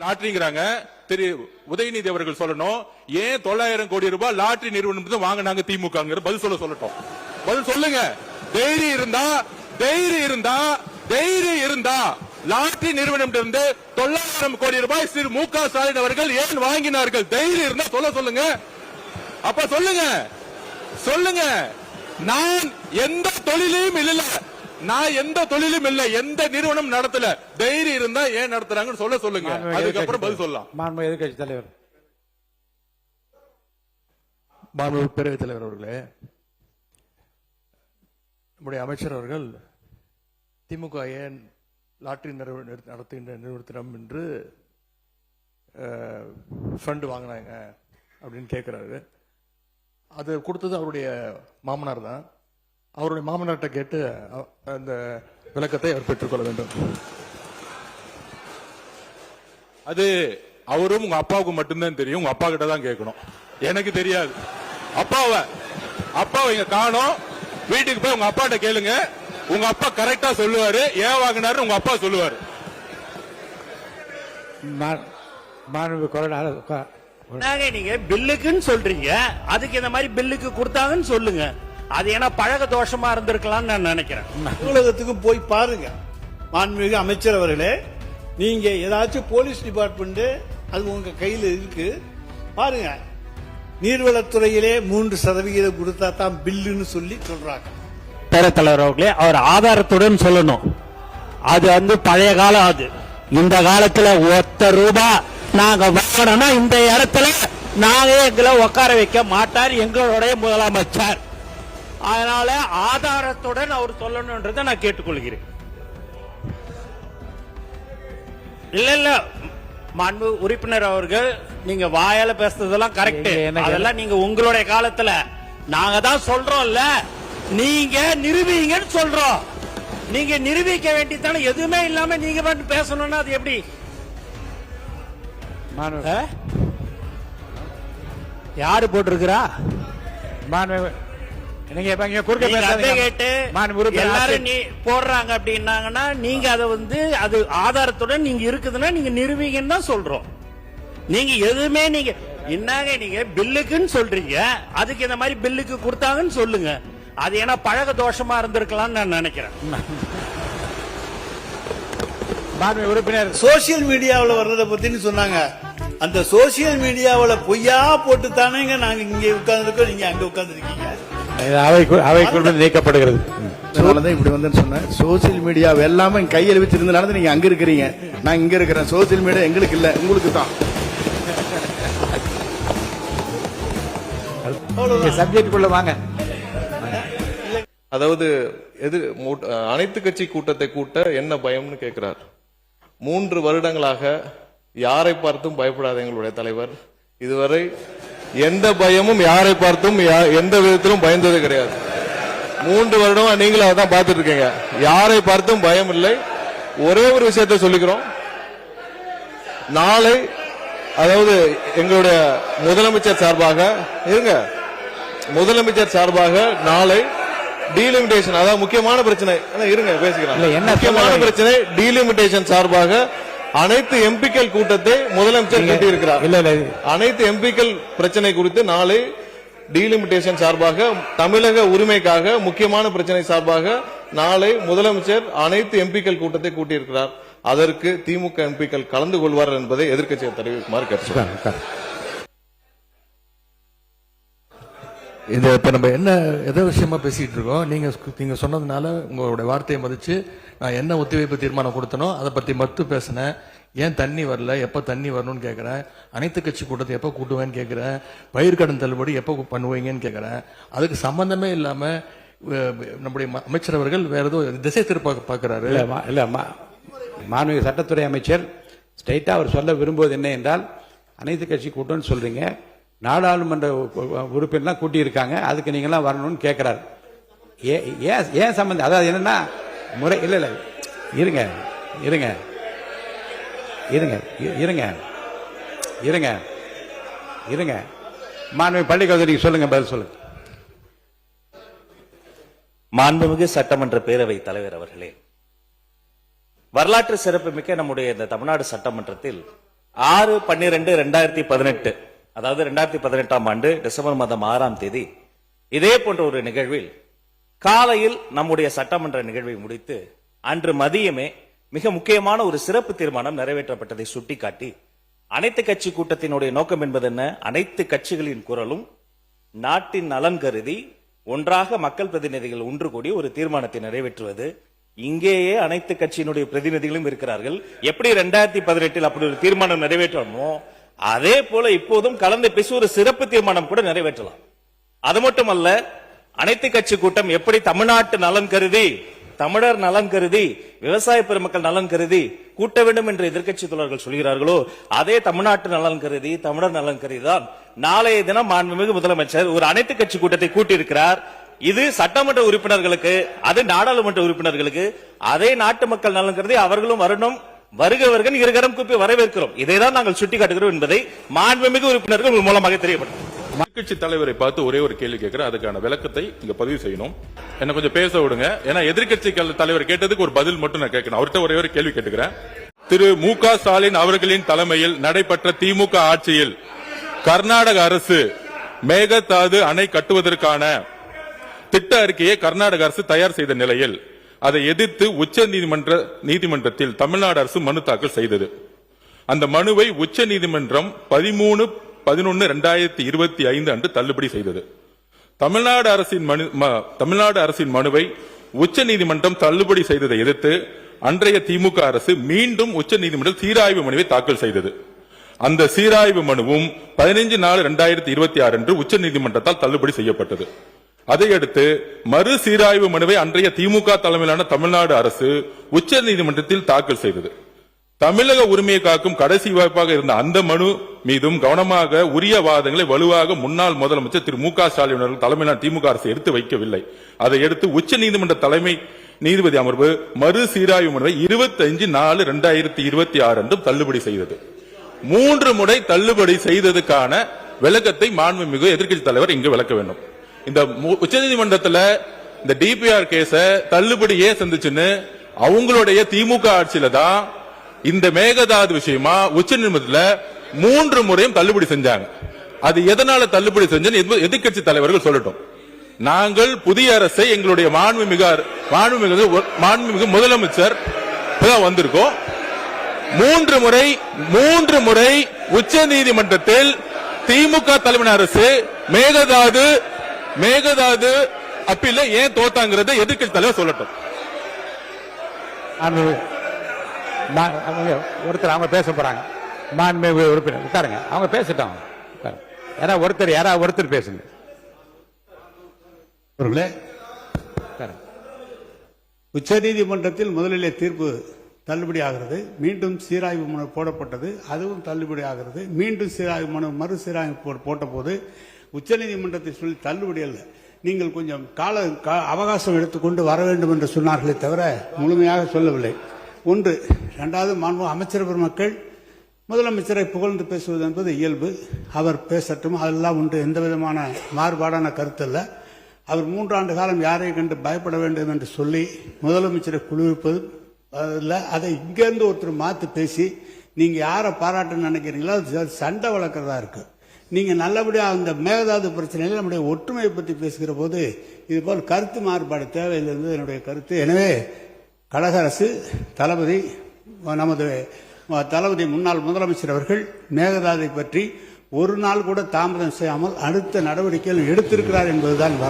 லாட்டரிங்கிறாங்க. திரு உதயநிதி அவர்கள் சொல்லணும், ஏன் 900 கோடி ரூபாய் லாட்டரி நிறுவனம் வாங்கினாங்க திமுக? பதில் சொல்லட்டும். பதில் சொல்லுங்க. தைரியம் இருந்தா லாட்டரி நிறுவனம் இருந்து 900 கோடி ரூபாய் திரு மு.க. ஸ்டாலின் அவர்கள் ஏன் வாங்கினார்கள்? தைரியம் இருந்தா சொல்லுங்க. அப்ப சொல்லுங்க. நான் எந்த தொழிலையும் இல்ல, எந்த நிறுவனம் நடத்தல. தைரியம் இருந்தா ஏன் நடத்துறாங்கன்னு சொல்லுங்க. அதுக்கப்புறம் பதில் சொல்லலாம். மாண்புமிகு எதிர்க்கட்சி தலைவர். மாண்புமிகு பேரவைத் தலைவர் அவர்களே, நம்முடைய அமைச்சர் அவர்கள் திமுக ஏன் லாட்டரி நடத்துகின்ற நிறுவனத்திடம் என்று ஃபண்ட் வாங்கினாங்க அப்படின்னு கேட்கிறாரு. அது கொடுத்தது அவருடைய மாமனார் தான். அவருடைய மாமனார்கிட்ட கேட்டு அந்த விளக்கத்தை அவர் பெற்றுக்கொள்ள வேண்டும். அது அவரும் உங்க அப்பாவுக்கு மட்டும்தான் தெரியும். உங்க அப்பா கிட்ட தான் கேட்கணும். எனக்கு தெரியாது. அப்பாவை இங்க காணோம். வீட்டுக்கு போய் உங்க அப்பாட்ட கேளுங்க. உங்க அப்பா கரெக்டா சொல்லுவாரு. ஏன் வாங்கினாரு உங்க அப்பா சொல்லுவாரு. நீங்க பில்லுக்குன்னு சொல்றீங்க, அதுக்கு இந்த மாதிரி பில்லுக்கு கொடுத்தாங்கன்னு சொல்லுங்க. அது ஏன்னா பழக தோஷமா இருந்திருக்கலாம்னு நான் நினைக்கிறேன். அலுவலகத்துக்கு போய் பாருங்க. மாண்புமிகு அமைச்சர் அவர்களே, நீங்க ஏதாச்சும் போலீஸ் டிபார்ட்மெண்ட் அது உங்க கையில் இருக்கு பாருங்க. நீர்வளத்துறையிலே 3% கொடுத்தா தான் பில்லுன்னு சொல்லி சொல்றாங்க. பேரத்தலைவர் அவர்களே, அவர் ஆதாரத்துடன் சொல்லணும். அது பழைய காலம். அது இந்த காலத்துல ₹1 நாங்க வாங்கணும்னா இந்த இடத்துல நாங்க எங்களை உட்கார வைக்க மாட்டார் எங்களுடைய முதலமைச்சர். அதனால ஆதாரத்துடன் அவர் சொல்லணும்ன்றதை நான் கேட்டுக்கொள்கிறேன். இல்ல மாண்பு உறுப்பினர் அவர்கள், நீங்க வாயால பேசுறதெல்லாம் கரெக்ட். அதெல்லாம் நீங்க உங்களுடைய காலத்துல நாங்க தான் சொல்றோம்ல, நீங்க நிரூபிங்கன்னு சொல்றோம். நீங்க நிரூபிக்க வேண்டியதானே. எதுவுமே இல்லாம நீங்க மட்டும் பேசணும்னா அது எப்படி? யாரு போட்டிருக்கிறா? எல்லாரும் போடுறாங்க அப்படின்னாங்கன்னா நீங்க அதை அது ஆதாரத்துடன் நீங்க இருக்குதுன்னா நீங்க நிரூபிங்கன்னு தான் சொல்றோம். நீங்க எதுவுமே நீங்க பில்லுக்குன்னு சொல்றீங்க, அதுக்கு இந்த மாதிரி பில்லுக்கு கொடுத்தாங்கன்னு சொல்லுங்க. அது ஏன்னா பழக தோஷமா இருந்திருக்கலாம்னு நான் நினைக்கிறேன். உறுப்பினர் சோசியல் மீடியாவில் வர்றதை பத்தின்னு சொன்னாங்க. அந்த சோசியல் மீடியாவில் பொய்யா போட்டு தானேங்க நாங்க இங்க உட்கார்ந்துருக்கோம், நீங்க அங்க உட்கார்ந்துருக்கீங்க. அவைக்குள் நீக்கப்படுகிறது. அதனாலதான் இப்படி வந்து சொன்னேன். சோசியல் மீடியா எல்லாமே கையில் வச்சிருந்தனால நீங்க அங்க இருக்கிறீங்க, நான் இங்க இருக்கிறேன். சோசியல் மீடியா எங்களுக்கு இல்ல, உங்களுக்கு தான். சப்ஜெக்டுக்குள்ள வாங்க. அதாவது அனைத்து கட்சி கூட்டத்தை கூட்ட என்ன பயம்னு கேட்கிறார். 3 வருடங்களாக யாரை பார்த்தும் பயப்படாத எங்களுடைய தலைவர் இதுவரை எந்த பயமும் யாரை பார்த்தும் எந்த விதத்திலும் பயந்தது கிடையாது. 3 வருடமா நீங்களும் அதான் பார்த்துட்டு இருக்கீங்க. யாரை பார்த்தும் பயம் இல்லை. ஒரே ஒரு விஷயத்தை சொல்லிக்கிறோம். நாளை அதாவது எங்களுடைய முதலமைச்சர் சார்பாக நாளை டீலிமிட்டேஷன், அதாவது முக்கியமான பிரச்சனை இருங்க பேசிக்கிறேன். முக்கியமான பிரச்சனை டீலிமிட்டேஷன் சார்பாக அனைத்து எம்பிக்கள் கூட்டத்தை முதலமைச்சர் கூட்டியிருக்கிறார். அனைத்து எம்பிக்கள் பிரச்சனை குறித்து நாளை டீலிமிட்டேஷன் சார்பாக, தமிழக உரிமைக்காக முக்கியமான பிரச்சனை சார்பாக நாளை முதலமைச்சர் அனைத்து எம்பிக்கள் கூட்டத்தை கூட்டியிருக்கிறார். அதற்கு திமுக எம்பிக்கள் கலந்து கொள்வார்கள் என்பதை எதிர்க்கட்சியை தெரிவிக்குமாறு கேட்டுக்கொள்கிறேன். இது இப்ப நம்ம என்ன எதை விஷயமா பேசிட்டு இருக்கோம்? நீங்க சொன்னதுனால உங்களுடைய வார்த்தையை மதிச்சு நான் என்ன ஒத்திவைப்பு தீர்மானம் கொடுத்தனோ அதை பத்தி மட்டும் பேசினேன். ஏன் தண்ணி வரல, எப்ப தண்ணி வரணும்னு கேட்கிறேன். அனைத்து கட்சி கூட்டத்தை எப்ப கூட்டுவேன்னு கேட்கிறேன். பயிர்க்கடன் தள்ளுபடி எப்ப பண்ணுவீங்கன்னு கேட்கிறேன். அதுக்கு சம்பந்தமே இல்லாம நம்முடைய அமைச்சர் அவர்கள் வேற ஏதோ திசை திருப்ப பாக்குறாரு. இல்ல மாண்புமிகு சட்டத்துறை அமைச்சர் ஸ்ட்ரைட்டா அவர் சொல்ல விரும்புவது என்ன என்றால், அனைத்து கட்சி கூட்டம்னு சொல்றீங்க, நாடாளுமன்ற உறுப்பினர்லாம் கூட்டி இருக்காங்க, அதுக்கு நீங்களாம் வரணும்னு கேட்கிறாரு. ஏன் சம்பந்தம்? அதாவது என்னன்னா முறை இல்ல இருங்க இருங்க இருங்க இருங்க இருங்க இருங்க மாண்புமிகு பள்ளிக்கல்வி சொல்லுங்க, பதில் சொல்லுங்க. மாண்புமிகு சட்டமன்ற பேரவை தலைவர் அவர்களே, வரலாற்று சிறப்புமிக்க நம்முடைய இந்த தமிழ்நாடு சட்டமன்றத்தில் 6/12/2018, அதாவது 2018ஆம் ஆண்டு டிசம்பர் மாதம் 6ஆம் தேதி இதே போன்ற ஒரு நிகழ்வில் காலையில் நம்முடைய சட்டமன்ற நிகழ்வை முடித்து அன்று மதியமே மிக முக்கியமான ஒரு சிறப்பு தீர்மானம் நிறைவேற்றப்பட்டதை சுட்டிக்காட்டி அனைத்து கட்சி கூட்டத்தினுடைய நோக்கம் என்பது என்ன? அனைத்து கட்சிகளின் குரலும் நாட்டின் நலன் கருதி ஒன்றாக மக்கள் பிரதிநிதிகள் ஒன்று கூடி ஒரு தீர்மானத்தை நிறைவேற்றுவது. இங்கேயே அனைத்து கட்சியினுடைய பிரதிநிதிகளும் இருக்கிறார்கள். எப்படி 2018 அப்படி ஒரு தீர்மானம் நிறைவேற்றணுமோ அதே போல இப்போதும் கலந்து பேசி ஒரு சிறப்பு தீர்மானம் கூட நிறைவேற்றலாம். அது மட்டுமல்ல, அனைத்து கட்சி கூட்டம் எப்படி தமிழ்நாட்டு நலன் கருதி, தமிழர் நலன் கருதி, விவசாய பெருமக்கள் நலன் கருதி கூட்ட வேண்டும் என்று எதிர்க்கட்சி தோழர்கள் சொல்கிறார்களோ அதே தமிழ்நாட்டு நலன் கருதி, தமிழர் நலன் கருதி தான் நாளைய தினம் மாண்புமிகு முதலமைச்சர் ஒரு அனைத்து கட்சி கூட்டத்தை கூட்டியிருக்கிறார். இது சட்டமன்ற உறுப்பினர்களுக்கு, அது நாடாளுமன்ற உறுப்பினர்களுக்கு, அதே நாட்டு மக்கள் நலன் கருதி அவர்களும் வரணும். வருகிறவர்கள் இருகரம் கூப்பி வரவேற்கிறோம். இதைதான் நாங்கள் சுட்டிக்காட்டுகிறோம் என்பதை மாண்புமிகு உறுப்பினர்கள் மூலமாக தெரியப்படுத்தும். எதிர்க்கட்சி தலைவரை பார்த்து ஒரே ஒரு கேள்வி கேட்கிறேன், அதுக்கான விளக்கத்தை இங்க பதிவு செய்யணும். என்ன கொஞ்சம் பேச விடுங்க. ஏன்னா எதிர்க்கட்சி தலைவர் கேட்டதுக்கு ஒரு பதில் மட்டும் நான் கேட்கணும். அவர்கிட்ட ஒரே ஒரு கேள்வி கேட்டுக்கிறேன். திரு மு.க. ஸ்டாலின் அவர்களின் தலைமையில் நடைபெற்ற திமுக ஆட்சியில் கர்நாடக அரசு மேகதாது அணை கட்டுவதற்கான திட்ட அறிக்கையை கர்நாடக அரசு தயார் செய்த நிலையில் அதை எதிர்த்து உச்ச நீதிமன்றத்தில் தமிழ்நாடு அரசு மனு தாக்கல் செய்தது. அந்த மனுவை உச்ச நீதிமன்றம் 13/11/2025 அன்று தள்ளுபடி செய்தது. தமிழ்நாடு அரசின் மனுவை உச்ச நீதிமன்றம் தள்ளுபடி செய்ததை எதிர்த்து அன்றைய திமுக அரசு மீண்டும் உச்ச நீதிமன்றம் சீராய்வு மனுவை தாக்கல் செய்தது. அந்த சீராய்வு மனுவும் 15/4/2026 அன்று உச்ச நீதிமன்றத்தால் தள்ளுபடி செய்யப்பட்டது. அதையடுத்து மறு சீராய்வு மனுவை அன்றைய திமுக தலைமையிலான தமிழ்நாடு அரசு உச்ச நீதிமன்றத்தில் தாக்கல் செய்தது. தமிழக உரிமையை காக்கும் கடைசி வாய்ப்பாக இருந்த அந்த மனு மீதும் கவனமாக உரிய வாதங்களை வலுவாக முன்னாள் முதலமைச்சர் திரு மு.க. ஸ்டாலின் அவர்கள் தலைமையிலான திமுக அரசு எடுத்து வைக்கவில்லை. அதை எடுத்து உச்ச நீதிமன்ற தலைமை நீதிபதி அமர்வு மறு சீராய்வு மனுவை 25/4/2026 அன்று தள்ளுபடி செய்தது. 3 முறை தள்ளுபடி செய்ததுக்கான விளக்கத்தை மாண்புமிகு எதிர்க்கட்சி தலைவர் இங்கு விளக்க வேண்டும். இந்த உச்சநீதிமன்றத்தில் இந்த டிபிஆர் கேஸ தள்ளுபடி ஏன் சந்திச்சுன்னு அவங்களுடைய திமுக ஆட்சியில தான் இந்த மேகதாது விஷயமா உச்சநீதிமன்றத்தில் 3 முறையும் தள்ளுபடி செஞ்சாங்க. அது எதனால தள்ளுபடி செஞ்சு எதிர்க்கட்சி தலைவர்கள் சொல்லட்டும். நாங்கள் புதிய அரசை எங்களுடைய மாண்புமிகு முதலமைச்சர் வந்திருக்கோம். 3 முறை உச்ச நீதிமன்றத்தில் திமுக தலைமை அரசு மேகதாது அப்பீல்ல ஏன் தோத்தாங்கிறத எதிர்க்கட்சி தலைவர் சொல்லட்டும். ஒருத்தர் அவங்க பேச போறாங்க. மாண்புமிகு உறுப்பினர் உட்காருங்க, அவங்க பேசிட்டாங்க. யாராவது ஒருத்தர் பேசுங்க. உச்ச நீதிமன்றத்தில் முதலிலே தீர்ப்பு தள்ளுபடி ஆகிறது, மீண்டும் சீராய்வு மனு போடப்பட்டது, அதுவும் தள்ளுபடி ஆகிறது. மீண்டும் சீராய்வு மனு மறு சீராய்வு போட்ட போது உச்சநீதிமன்றத்தை சொல்லி தள்ளுபடி அல்ல, நீங்கள் கொஞ்சம் அவகாசம் எடுத்துக்கொண்டு வர வேண்டும் என்று சொன்னார்களே தவிர முழுமையாக சொல்லவில்லை. ஒன்று. இரண்டாவது, மாண்பு அமைச்சர் பெருமக்கள் முதலமைச்சரை புகழ்ந்து பேசுவது என்பது இயல்பு. அவர் பேசட்டும், அதெல்லாம் உண்டு, எந்த விதமான மாறுபாடான கருத்து அல்ல. அவர் 3 ஆண்டு காலம் யாரையும் கண்டு பயப்பட வேண்டும் என்று சொல்லி முதலமைச்சரை குளிர்ப்பது இல்லை. அதை இங்கேருந்து ஒருத்தர் மாற்றி பேசி நீங்க யாரை பாராட்டுன்னு நினைக்கிறீங்களோ அது சண்டை வளர்க்கறதா இருக்கு. நீங்க நல்லபடியா அந்த மேகதாது பிரச்சனையில் நம்முடைய ஒற்றுமையை பற்றி பேசுகிற போது இது போல் கருத்து மாறுபாடு தேவையில்லை என்பது என்னுடைய கருத்து. எனவே கழக அரசு நமது தளபதி முன்னாள் முதலமைச்சர் அவர்கள் மேகதாதை பற்றி ஒரு நாள் கூட தாமதம் செய்யாமல் அடுத்த நடவடிக்கைகள் எடுத்திருக்கிறார் என்பதுதான்